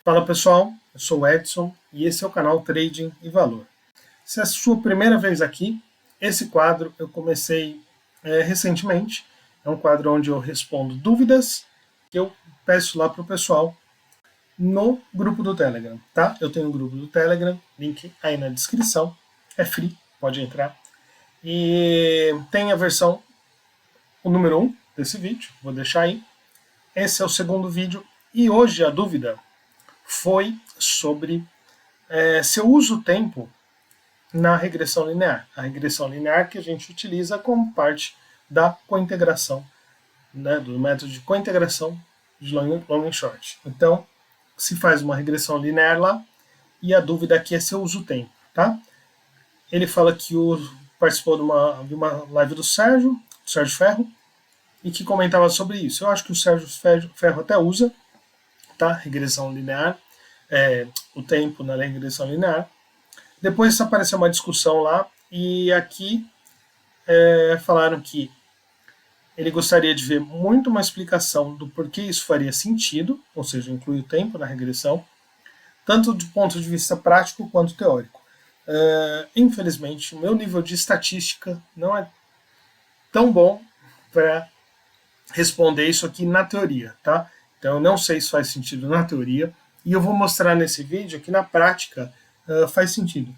Fala pessoal, eu sou o Edson e esse é o canal Trading e Valor. Se é a sua primeira vez aqui, esse quadro eu comecei recentemente. É um quadro onde eu respondo dúvidas que eu peço lá para o pessoal no grupo do Telegram, tá? Eu tenho um grupo do Telegram, link aí na descrição, é free, pode entrar. E tem a versão, o número 1 desse vídeo, vou deixar aí. Esse é o segundo vídeo e hoje a dúvida foi sobre se eu uso o tempo na regressão linear. A regressão linear que a gente utiliza como parte da cointegração, né, do método de cointegração de long and short. Então, se faz uma regressão linear lá e a dúvida aqui é se eu uso o tempo, tá? Ele fala que participou de uma live do Sérgio Ferro, e que comentava sobre isso. Eu acho que o Sérgio Ferro até usa, tá? Regressão linear, o tempo na regressão linear. Depois apareceu uma discussão lá e aqui falaram que ele gostaria de ver muito uma explicação do porquê isso faria sentido, ou seja, inclui o tempo na regressão, tanto do ponto de vista prático quanto teórico. Infelizmente, o meu nível de estatística não é tão bom para responder isso aqui na teoria, tá? Então eu não sei se faz sentido na teoria, e eu vou mostrar nesse vídeo que na prática faz sentido.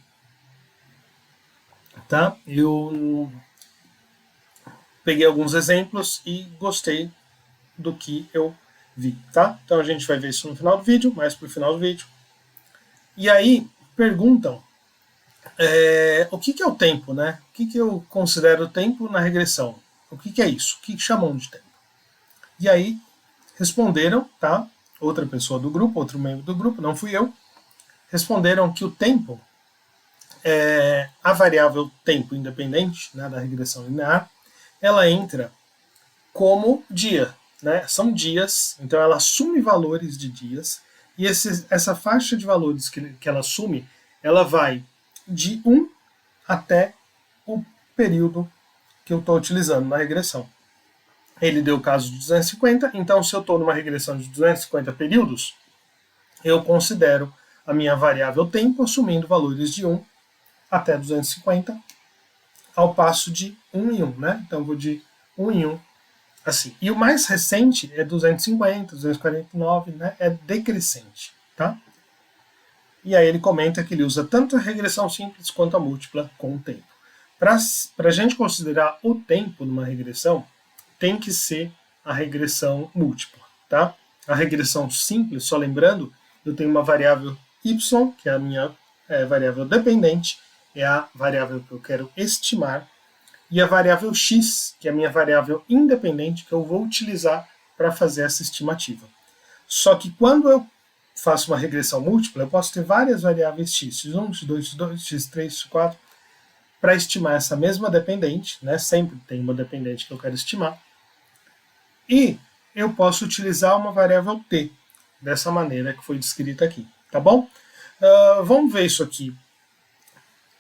Tá? Eu peguei alguns exemplos e gostei do que eu vi, tá? Então a gente vai ver isso no final do vídeo, mais pro final do vídeo. E aí perguntam o que é o tempo, né? O que eu considero tempo na regressão? O que é isso? O que chamam de tempo? E aí responderam, tá? Outra pessoa do grupo, outro membro do grupo, não fui eu, responderam que o tempo a variável tempo independente, né, da regressão linear, ela entra como dia, né? São dias, então ela assume valores de dias, e essa faixa de valores que ela assume, ela vai de 1 até o período que eu estou utilizando na regressão. Ele deu o caso de 250, então se eu estou numa regressão de 250 períodos, eu considero a minha variável tempo assumindo valores de 1 até 250, ao passo de 1 em 1, né? Então eu vou de 1 em 1, assim. E o mais recente é 250, 249, né? É decrescente, tá? E aí ele comenta que ele usa tanto a regressão simples quanto a múltipla com o tempo. Para a gente considerar o tempo numa regressão, tem que ser a regressão múltipla, tá? A regressão simples, só lembrando, eu tenho uma variável y, que é a minha variável dependente, é a variável que eu quero estimar, e a variável x, que é a minha variável independente, que eu vou utilizar para fazer essa estimativa. Só que quando eu faço uma regressão múltipla, eu posso ter várias variáveis x, x1, x2, x2, x3, x4, para estimar essa mesma dependente, né? Sempre tem uma dependente que eu quero estimar. E eu posso utilizar uma variável t, dessa maneira que foi descrita aqui, tá bom? Vamos ver isso aqui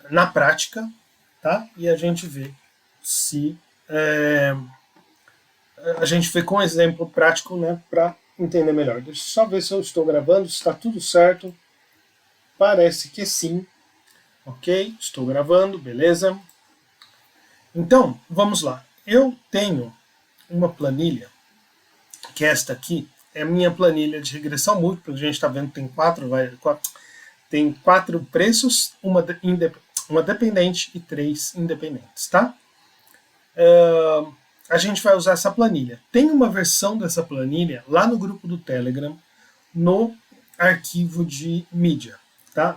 na prática, tá? E a gente vê se a gente vê com um exemplo prático, né, para entender melhor. Deixa eu só ver se eu estou gravando, se está tudo certo. Parece que sim. Ok, estou gravando, beleza. Então, vamos lá. Eu tenho uma planilha, que esta aqui é a minha planilha de regressão múltipla. A gente está vendo que tem quatro preços, uma dependente e 3 independentes, tá? A gente vai usar essa planilha. Tem uma versão dessa planilha lá no grupo do Telegram, no arquivo de mídia, tá?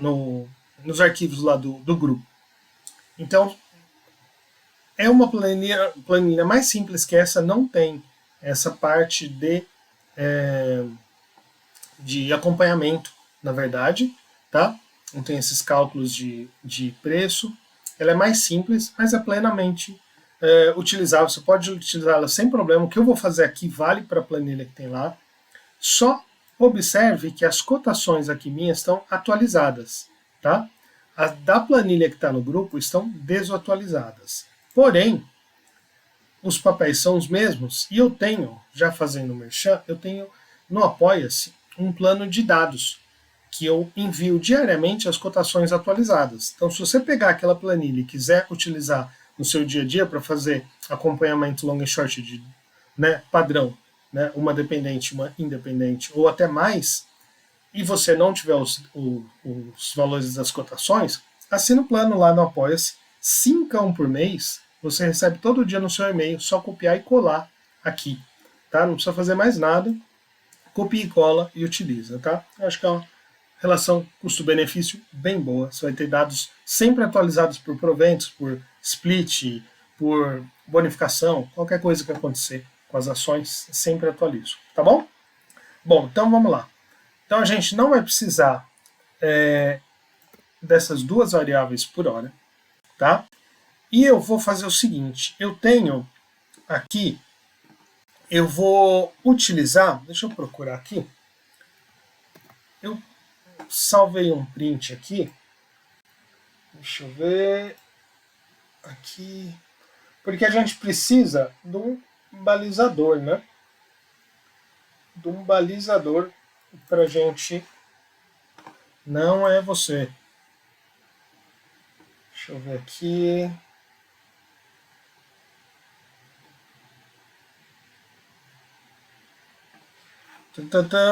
Nos arquivos lá do grupo. Então, é uma planilha mais simples que essa, não tem essa parte de acompanhamento, na verdade, tá? Não tem esses cálculos de preço. Ela é mais simples, mas é plenamente utilizável. Você pode utilizá-la sem problema. O que eu vou fazer aqui vale para a planilha que tem lá. Só observe que as cotações aqui minhas estão atualizadas, tá? As da planilha que está no grupo estão desatualizadas. Porém, os papéis são os mesmos e eu tenho, já fazendo merchan, eu tenho no Apoia-se um plano de dados. que eu envio diariamente as cotações atualizadas. Então, se você pegar aquela planilha e quiser utilizar no seu dia a dia para fazer acompanhamento long e short de, né, padrão, né, uma dependente, uma independente, ou até mais, e você não tiver os valores das cotações, assina o plano lá no Apoia-se, 5 por mês, você recebe todo dia no seu e-mail, só copiar e colar aqui, tá? Não precisa fazer mais nada, copia e cola e utiliza, tá? Acho que é uma relação custo-benefício bem boa. Você vai ter dados sempre atualizados por proventos, por split, por bonificação, qualquer coisa que acontecer com as ações, sempre atualizo, tá bom? Bom, então vamos lá. Então a gente não vai precisar dessas duas variáveis por hora, tá? E eu vou fazer o seguinte, eu tenho aqui, eu vou utilizar, deixa eu procurar aqui, eu salvei um print aqui, deixa eu ver, aqui, porque a gente precisa de um balizador, né? De um balizador para a gente. Não é você. Deixa eu ver aqui.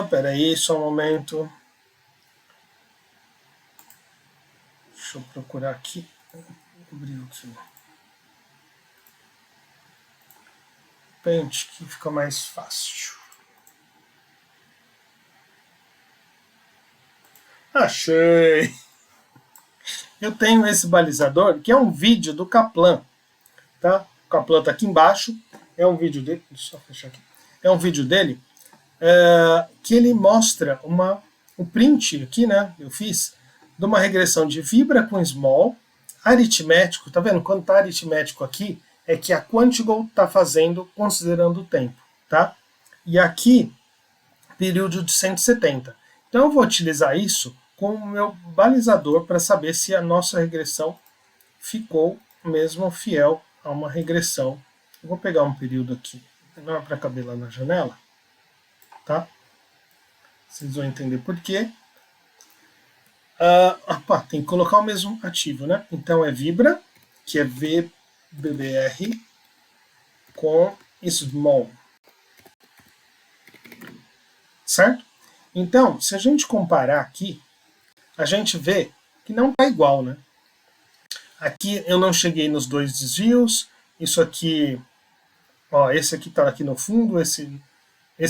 Peraí, só um momento. Deixa eu procurar aqui. Abriu aqui. Pente, que fica mais fácil. Achei! Eu tenho esse balizador, que é um vídeo do Kaplan. Tá? O Kaplan está aqui embaixo. É um vídeo dele. Deixa eu só fechar aqui. É um vídeo dele que ele mostra um print aqui, né? Eu fiz de uma regressão de Vibra com Small, aritmético. Tá vendo? Quando tá aritmético aqui, é que a Quantigo está fazendo considerando o tempo, tá? E aqui, período de 170. Então eu vou utilizar isso como meu balizador para saber se a nossa regressão ficou mesmo fiel a uma regressão. Eu vou pegar um período aqui, não é para caber lá na janela, tá? Vocês vão entender por quê. Tem que colocar o mesmo ativo, né? Então é Vibra, que é VBBR, com Small. Certo? Então, se a gente comparar aqui, a gente vê que não está igual, né? Aqui eu não cheguei nos 2 desvios, isso aqui, ó, esse aqui está aqui no fundo, esse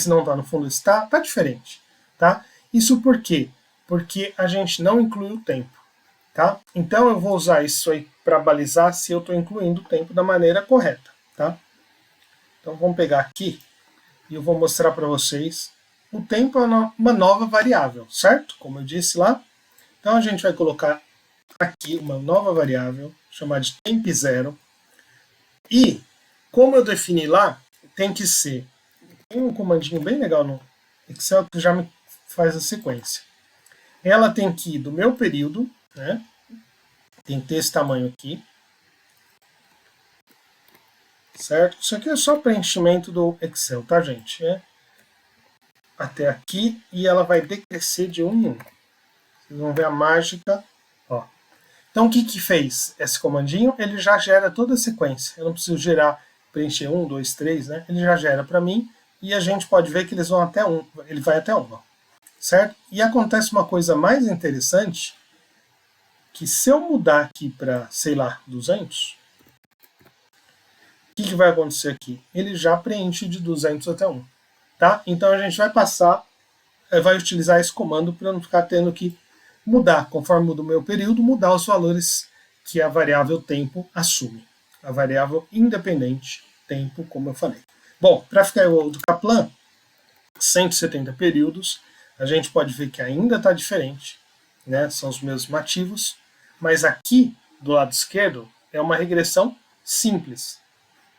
não está no fundo, está diferente, tá? Isso por quê? Porque a gente não inclui o tempo, tá? Então eu vou usar isso aí para balizar se eu estou incluindo o tempo da maneira correta, tá? Então vamos pegar aqui e eu vou mostrar para vocês. O tempo é uma nova variável, certo? Como eu disse lá. Então a gente vai colocar aqui uma nova variável, chamada de temp0. E, como eu defini lá, tem que ser. Tem um comandinho bem legal no Excel que já me faz a sequência. Ela tem que ir do meu período, né? Tem que ter esse tamanho aqui. Certo? Isso aqui é só preenchimento do Excel, tá, gente? Até aqui e ela vai decrescer de 1 em 1. Vocês vão ver a mágica. Ó. Então, o que fez esse comandinho? Ele já gera toda a sequência. Eu não preciso gerar, preencher 1, 2, 3, né? Ele já gera para mim e a gente pode ver que eles vão até 1. Ele vai até 1, ó. Certo? E acontece uma coisa mais interessante, que se eu mudar aqui para, sei lá, 200, o que vai acontecer aqui? Ele já preenche de 200 até 1. Tá? Então a gente vai passar, vai utilizar esse comando para não ficar tendo que mudar, conforme muda o meu período, mudar os valores que a variável tempo assume. A variável independente tempo, como eu falei. Bom, para ficar igual ao do Kaplan, 170 períodos, a gente pode ver que ainda está diferente, né? São os mesmos ativos, mas aqui do lado esquerdo é uma regressão simples,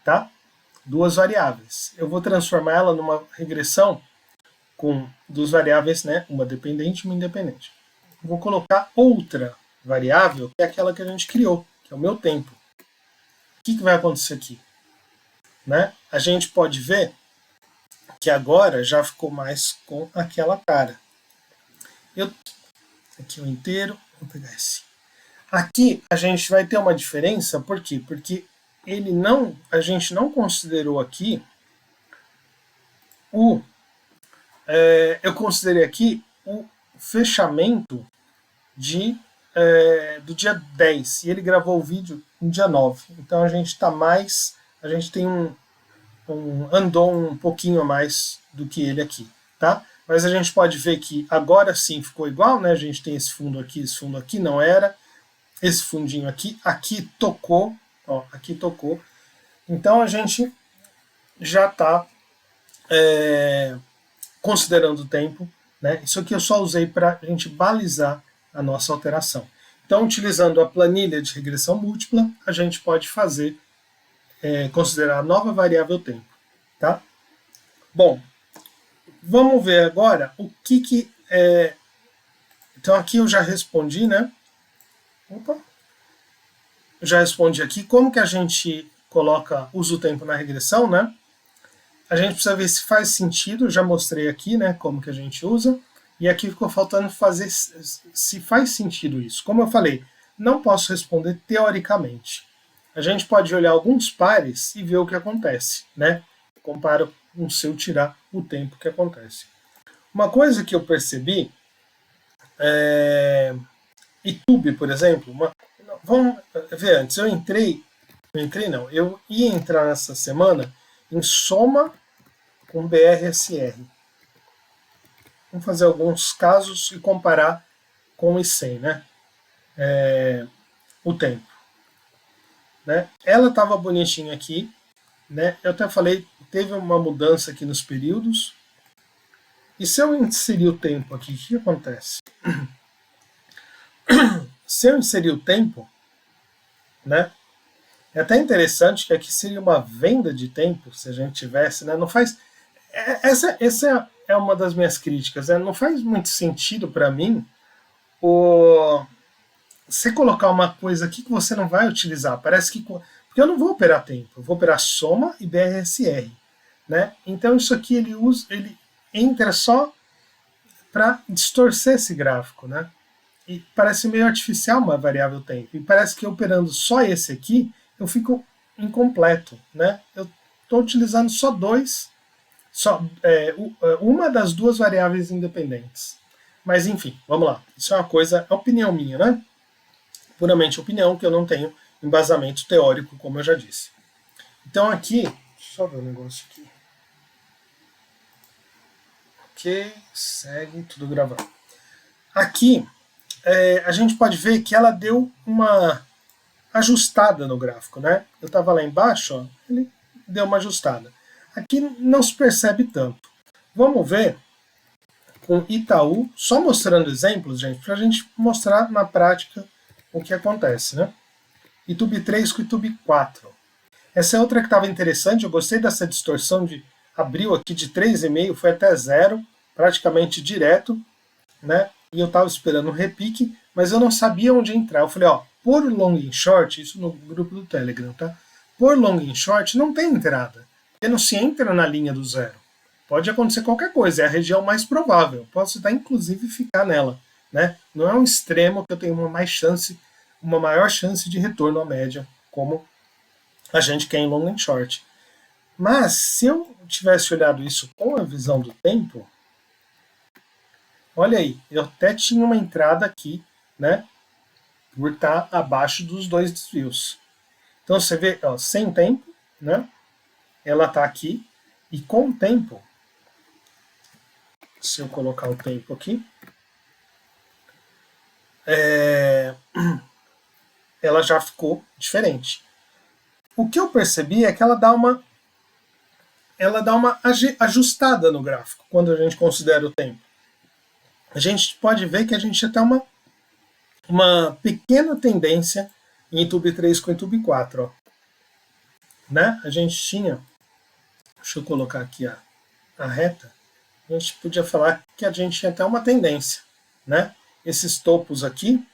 tá? 2 variáveis. Eu vou transformar ela numa regressão com 2 variáveis, né? Uma dependente e uma independente. Vou colocar outra variável, que é aquela que a gente criou, que é o meu tempo. O que vai acontecer aqui? Né? A gente pode ver que agora já ficou mais com aquela cara. Aqui o inteiro, vou pegar esse. Aqui a gente vai ter uma diferença, por quê? Porque a gente não considerou aqui eu considerei aqui o fechamento do dia 10 e ele gravou o vídeo no dia 9. Então a gente a gente tem andou um pouquinho a mais do que ele aqui, tá? Mas a gente pode ver que agora sim ficou igual, né? A gente tem esse fundo aqui não era, esse fundinho aqui tocou, ó, aqui tocou. Então a gente já está considerando o tempo, né? Isso aqui eu só usei para a gente balizar a nossa alteração. Então, utilizando a planilha de regressão múltipla, a gente pode fazer, considerar a nova variável tempo. Tá? Bom, vamos ver agora o que então aqui eu já respondi, né? Opa! Eu já respondi aqui como que a gente usa o tempo na regressão, né? A gente precisa ver se faz sentido, eu já mostrei aqui, né, como que a gente usa, e aqui ficou faltando fazer se faz sentido isso. Como eu falei, não posso responder teoricamente. A gente pode olhar alguns pares e ver o que acontece, né? Comparo com se eu tirar o tempo que acontece. Uma coisa que eu percebi YouTube, por exemplo, vamos ver antes, eu ia entrar nessa semana em soma com BRSR. Vamos fazer alguns casos e comparar com o 100, né? O tempo. Né? Ela estava bonitinha aqui, né? Eu até falei, teve uma mudança aqui nos períodos. E se eu inserir o tempo aqui, o que acontece? Se eu inserir o tempo, né? É até interessante que aqui seria uma venda de tempo, se a gente tivesse, né? Não faz. Essa é uma das minhas críticas, né? Não faz muito sentido para mim você colocar uma coisa aqui que você não vai utilizar. Parece que. Porque eu não vou operar tempo, eu vou operar soma e BRSR. Né? Então isso aqui ele entra só para distorcer esse gráfico. Né? E parece meio artificial uma variável tempo. E parece que operando só esse aqui, eu fico incompleto. Né? Eu estou utilizando só uma das duas variáveis independentes. Mas enfim, vamos lá. Isso é uma coisa, é opinião minha, né? Puramente opinião, que eu não tenho embasamento teórico, como eu já disse. Então aqui, deixa eu ver um negócio aqui. Ok, segue, tudo gravando. Aqui, a gente pode ver que ela deu uma ajustada no gráfico, né? Eu estava lá embaixo, ó, ele deu uma ajustada. Aqui não se percebe tanto. Vamos ver com Itaú, só mostrando exemplos, gente, para a gente mostrar na prática o que acontece, né? YouTube 3 com YouTube 4. Essa é outra que estava interessante, eu gostei dessa distorção de abriu aqui de 3,5, foi até 0, praticamente direto, né? E eu estava esperando um repique, mas eu não sabia onde entrar. Eu falei, ó, por long e short, isso no grupo do Telegram, tá? Por long e short não tem entrada, porque não se entra na linha do 0. Pode acontecer qualquer coisa, é a região mais provável. Posso até inclusive ficar nela, né? Não é um extremo que eu tenho uma maior chance de retorno à média, como a gente quer em long and short. Mas se eu tivesse olhado isso com a visão do tempo, olha aí, eu até tinha uma entrada aqui, né? Por estar abaixo dos dois desvios. Então você vê, ó, sem tempo, né? Ela está aqui, e com o tempo, se eu colocar o tempo aqui, ela já ficou diferente. O que eu percebi é que ela dá uma ajustada no gráfico quando a gente considera o tempo. A gente pode ver que a gente tem uma pequena tendência em YouTube 3 com YouTube 4. Ó. Né? A gente tinha, deixa eu colocar aqui a reta, a gente podia falar que a gente tinha até uma tendência. Né? Esses topos aqui,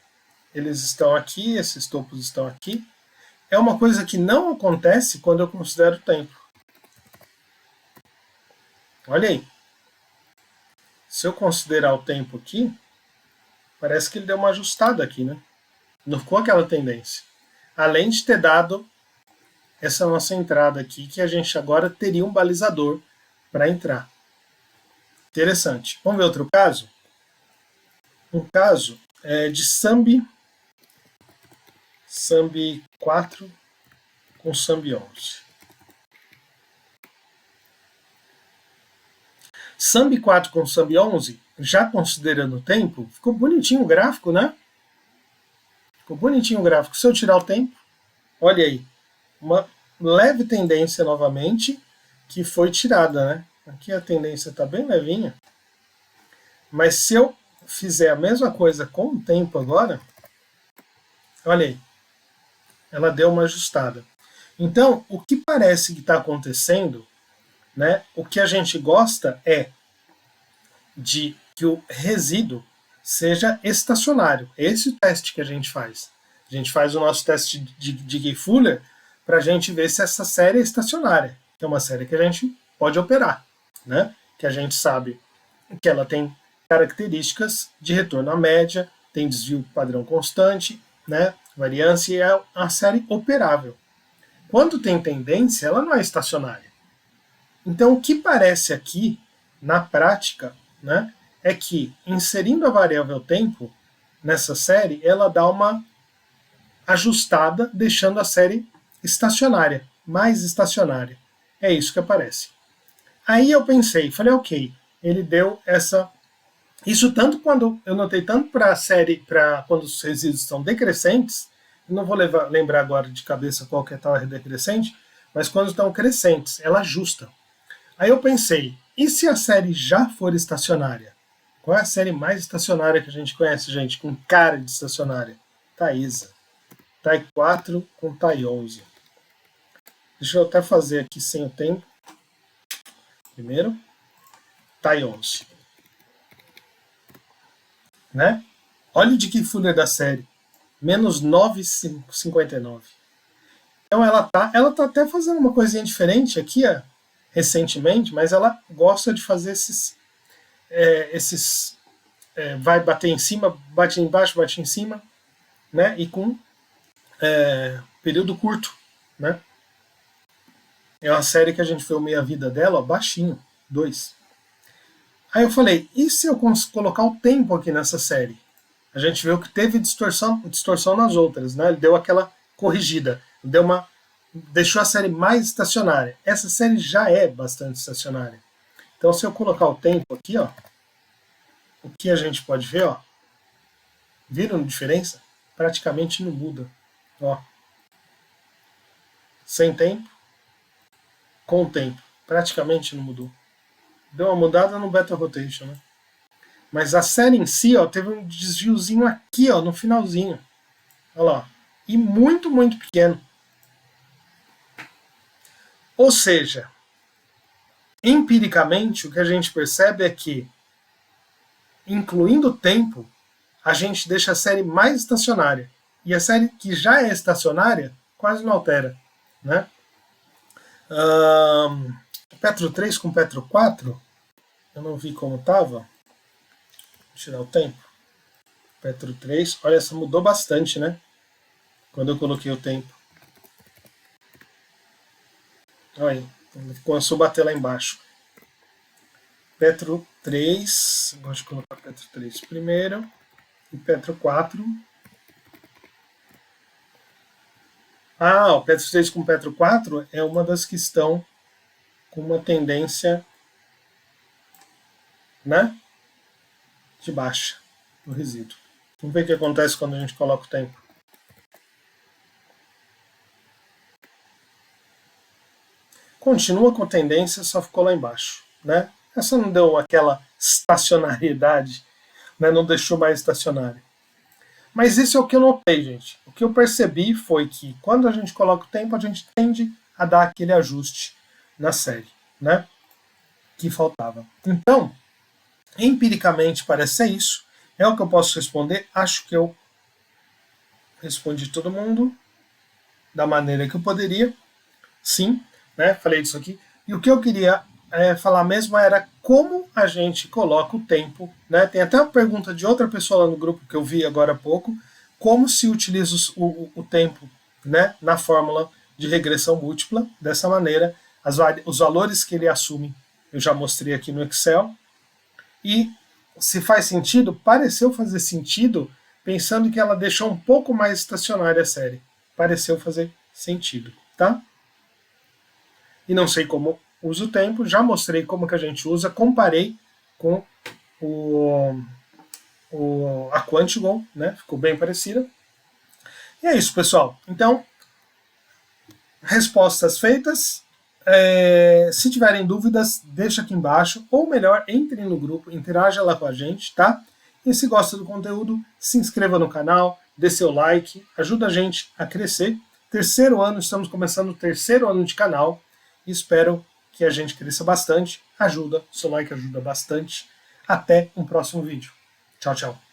eles estão aqui, esses topos estão aqui. É uma coisa que não acontece quando eu considero o tempo. Olha aí. Se eu considerar o tempo aqui, Parece que ele deu uma ajustada aqui, né? Não ficou aquela tendência. Além de ter dado essa nossa entrada aqui, que a gente agora teria um balizador para entrar. Interessante. Vamos ver outro caso? Um caso de Sambi 4 com Sambi 11. Sambi 4 com Sambi 11, já considerando o tempo, ficou bonitinho o gráfico, né? Ficou bonitinho o gráfico. Se eu tirar o tempo, olha aí, uma leve tendência novamente que foi tirada, né? Aqui a tendência está bem levinha. Mas se eu fizer a mesma coisa com o tempo agora, olha aí, ela deu uma ajustada. Então, o que parece que está acontecendo, né? O que a gente gosta é de que o resíduo seja estacionário. Esse é o teste que a gente faz. A gente faz o nosso teste de Gay-Fuller para a gente ver se essa série é estacionária, que é uma série que a gente pode operar, né? Que a gente sabe que ela tem características de retorno à média, tem desvio padrão constante, né? Variância, e é uma série operável. Quando tem tendência, ela não é estacionária. Então, o que parece aqui, na prática, né, é que inserindo a variável tempo nessa série, ela dá uma ajustada, deixando a série estacionária, mais estacionária. É isso que aparece. Aí eu pensei, falei, ok, ele deu essa... Isso tanto quando eu notei tanto para a série, para quando os resíduos estão decrescentes, não vou lembrar agora de cabeça qual que é a tal decrescente, mas quando estão crescentes, ela ajusta. Aí eu pensei, e se a série já for estacionária? Qual é a série mais estacionária que a gente conhece, gente, com cara de estacionária? Taísa. Tai 4 com Tai 11. Deixa eu até fazer aqui sem o tempo. Primeiro, Tai 11. Né? Olha o Dick Fuller da série. Menos 9,59. Então ela tá até fazendo uma coisinha diferente aqui, ó, recentemente, mas ela gosta de fazer esses vai bater em cima, bate embaixo, bate em cima, né? E com período curto, né? É uma série que a gente foi o meia-vida dela, ó, baixinho, 2. Aí eu falei, e se eu colocar o tempo aqui nessa série? A gente viu que teve distorção nas outras, né? Ele deu aquela corrigida, deixou a série mais estacionária. Essa série já é bastante estacionária. Então, se eu colocar o tempo aqui, ó, o que a gente pode ver, ó, viram a diferença? Praticamente não muda. Ó. Sem tempo, com tempo. Praticamente não mudou. Deu uma mudada no beta rotation, né? Mas a série em si, ó, teve um desviozinho aqui, ó, no finalzinho. Olha lá. E muito, muito pequeno. Ou seja, empiricamente, o que a gente percebe é que, incluindo o tempo, a gente deixa a série mais estacionária. E a série que já é estacionária quase não altera, né? Petro 3 com Petro 4, eu não vi como estava. Vou tirar o tempo. Petro 3, olha, essa mudou bastante, né? Quando eu coloquei o tempo. Olha aí, começou a bater lá embaixo. Petro 3, gosto de colocar Petro 3 primeiro, e Petro 4. O Petro 3 com Petro 4 é uma das que estão com uma tendência, né, de baixa no resíduo. Vamos ver o que acontece quando a gente coloca o tempo. Continua com tendência, só ficou lá embaixo, né? Essa não deu aquela estacionariedade, né? Não deixou mais estacionária. Mas isso é o que eu notei, gente. O que eu percebi foi que quando a gente coloca o tempo, a gente tende a dar aquele ajuste na série, né? Que faltava. Então, empiricamente parece ser isso. É o que eu posso responder. Acho que eu respondi todo mundo da maneira que eu poderia. Sim, né? Falei disso aqui. E o que eu queria falar mesmo era como a gente coloca o tempo, né? Tem até uma pergunta de outra pessoa lá no grupo que eu vi agora há pouco, como se utiliza o tempo, né, na fórmula de regressão múltipla. Dessa maneira, os valores que ele assume, eu já mostrei aqui no Excel, e se faz sentido, pareceu fazer sentido, pensando que ela deixou um pouco mais estacionária a série. Pareceu fazer sentido, tá? E não sei como usa o tempo, já mostrei como que a gente usa, comparei com a Quantigon, né? Ficou bem parecida. E é isso, pessoal. Então, respostas feitas. Se tiverem dúvidas, deixa aqui embaixo, ou melhor, entrem no grupo, interaja lá com a gente, tá? E se gosta do conteúdo, se inscreva no canal, dê seu like, ajuda a gente a crescer. Terceiro ano, estamos começando o terceiro ano de canal, e espero que a gente cresça bastante. Ajuda, seu like ajuda bastante. Até um próximo vídeo. Tchau, tchau.